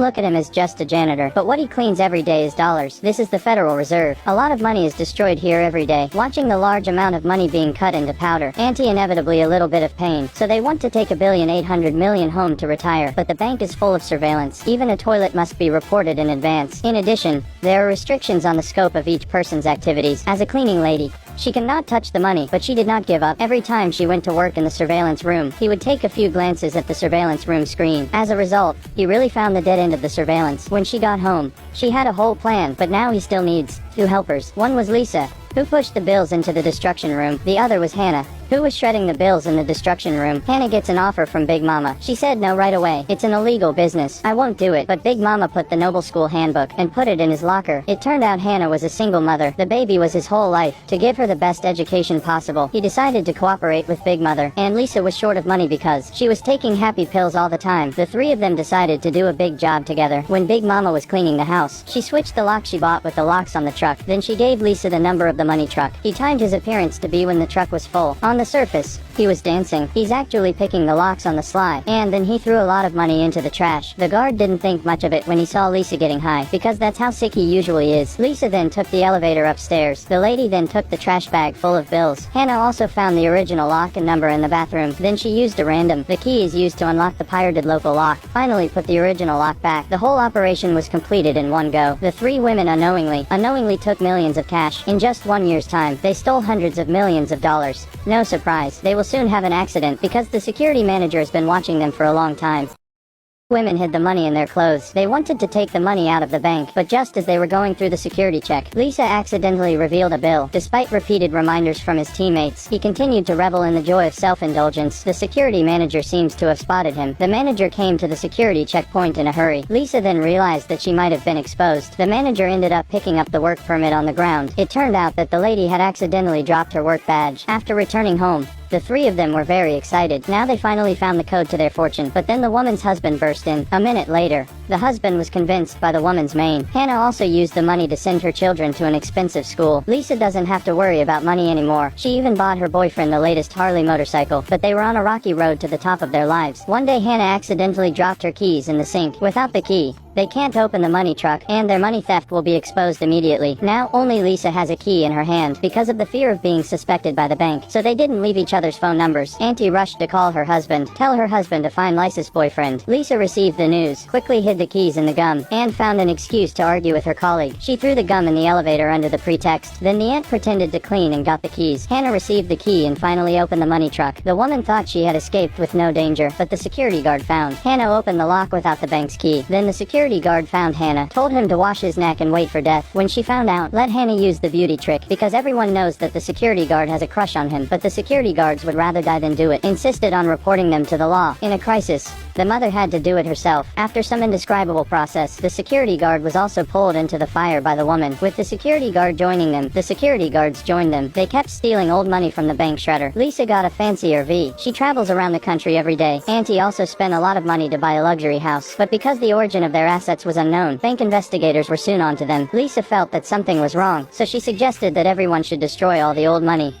Look at him as just a janitor, but what he cleans every day is dollars. This is the Federal Reserve. A lot of money is destroyed here every day. Watching the large amount of money being cut into powder, inevitably a little bit of pain. So they want to take $1,800,000,000 home to retire, but the bank is full of surveillance. Even a toilet must be reported in advance. In addition, there are restrictions on the scope of each person's activities. As a cleaning lady, she cannot touch the money, but she did not give up. Every time she went to work in the surveillance room, he would take a few glances at the surveillance room screen. As a result, he really found the dead end of the surveillance. When she got home, she had a whole plan, but now he still needs two helpers. One was Lisa, who pushed the bills into the destruction room. The other was Hannah, who was shredding the bills in the destruction room. Hannah gets an offer from Big Mama. She said no right away. It's an illegal business. I won't do it. But Big Mama put the Noble School handbook and put it in his locker. It turned out Hannah was a single mother. The baby was his whole life. To give her the best education possible, he decided to cooperate with Big Mother. And Lisa was short of money because she was taking happy pills all the time. The three of them decided to do a big job together. When Big Mama was cleaning the house, she switched the lock she bought with the locks on the truck. Then she gave Lisa the number of the money truck. He timed his appearance to be when the truck was full. On the surface, he was dancing. He's actually picking the locks on the sly. And then he threw a lot of money into the trash. The guard didn't think much of it when he saw Lisa getting high, because that's how sick he usually is. Lisa then took the elevator upstairs. The lady then took the trash bag full of bills. Hannah also found the original lock and number in the bathroom. Then she used a random. The key is used to unlock the pirated local lock. Finally put the original lock back. The whole operation was completed in one go. The three women unknowingly took millions of cash. In just 1 year's time, they stole hundreds of millions of dollars. No surprise, they will soon have an accident because the security manager has been watching them for a long time. Women hid the money in their clothes. They wanted to take the money out of the bank, but just as they were going through the security check, Lisa accidentally revealed a bill. Despite repeated reminders from his teammates, he continued to revel in the joy of self-indulgence. The security manager seems to have spotted him. The manager came to the security checkpoint in a hurry. Lisa then realized that she might have been exposed. The manager ended up picking up the work permit on the ground. It turned out that the lady had accidentally dropped her work badge. After returning home, the three of them were very excited. Now they finally found the code to their fortune. But then the woman's husband burst in. A minute later, the husband was convinced by the woman's mane. Hannah also used the money to send her children to an expensive school. Lisa doesn't have to worry about money anymore. She even bought her boyfriend the latest Harley motorcycle. But they were on a rocky road to the top of their lives. One day Hannah accidentally dropped her keys in the sink. Without the key, they can't open the money truck, and their money theft will be exposed immediately. Now only Lisa has a key in her hand because of the fear of being suspected by the bank. So they didn't leave each other's phone numbers. Auntie rushed to call her husband, tell her husband to find Lisa's boyfriend. Lisa received the news, quickly hid the keys in the gum, and found an excuse to argue with her colleague. She threw the gum in the elevator under the pretext. Then the aunt pretended to clean and got the keys. Hannah received the key and finally opened the money truck. The woman thought she had escaped with no danger, but the security guard found. Hannah opened the lock without the bank's key. Then the security guard found Hannah, told him to wash his neck and wait for death. When she found out, let Hannah use the beauty trick, because everyone knows that the security guard has a crush on him, but the security guards would rather die than do it. Insisted on reporting them to the law. In a crisis, the mother had to do it herself. After some indescribable process, the security guard was also pulled into the fire by the woman. With the security guard joining them, the security guards joined them. They kept stealing old money from the bank shredder. Lisa got a fancy RV. She travels around the country every day. Auntie also spent a lot of money to buy a luxury house, but because the origin of their assets was unknown, bank investigators were soon onto them. Lisa felt that something was wrong, so she suggested that everyone should destroy all the old money.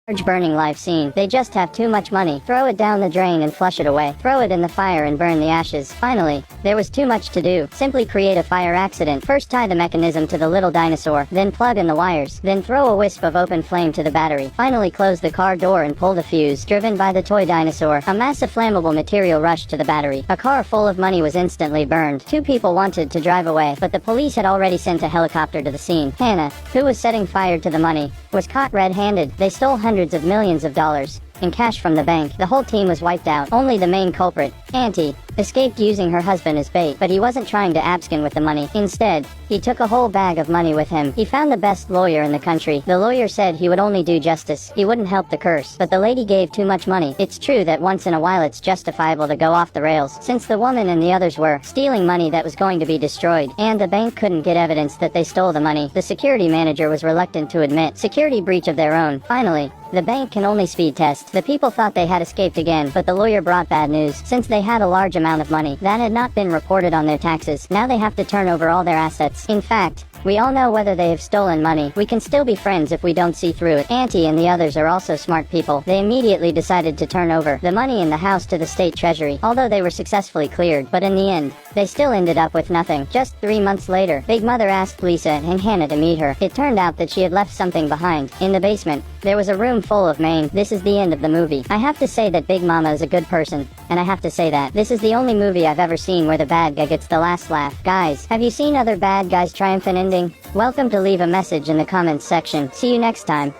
Large burning life scene. They just have too much money. Throw it down the drain and flush it away. Throw it in the fire and burn the ashes. Finally, there was too much to do. Simply create a fire accident. First tie the mechanism to the little dinosaur, then plug in the wires, then throw a wisp of open flame to the battery. Finally close the car door and pull the fuse. Driven by the toy dinosaur, a mass of flammable material rushed to the battery. A car full of money was instantly burned. Two people wanted to drive away, but the police had already sent a helicopter to the scene. Hannah, who was setting fire to the money, was caught red-handed. They stole hundreds of millions of dollars in cash from the bank. The whole team was wiped out. Only the main culprit, Auntie, escaped using her husband as bait, but he wasn't trying to abscond with the money. Instead, he took a whole bag of money with him. He found the best lawyer in the country. The lawyer said he would only do justice. He wouldn't help the curse, but the lady gave too much money. It's true that once in a while it's justifiable to go off the rails, since the woman and the others were stealing money that was going to be destroyed, and the bank couldn't get evidence that they stole the money. The security manager was reluctant to admit security breach of their own. Finally, the bank can only speed test. The people thought they had escaped again, but the lawyer brought bad news. Since they had a large amount of money that had not been reported on their taxes, now they have to turn over all their assets. In fact, we all know whether they have stolen money. We can still be friends if we don't see through it. Auntie and the others are also smart people. They immediately decided to turn over the money in the house to the state treasury, although they were successfully cleared. But in the end, They still ended up with nothing. Just 3 months later, Big Mother asked Lisa and Hannah to meet her. It turned out that she had left something behind. In the basement, there was a room full of Maine. This is the end of the movie. I have to say that Big Mama is a good person, and I have to say that this is the only movie I've ever seen where the bad guy gets the last laugh. Guys, have you seen other bad guys' triumphant ending? Welcome to leave a message in the comments section. See you next time.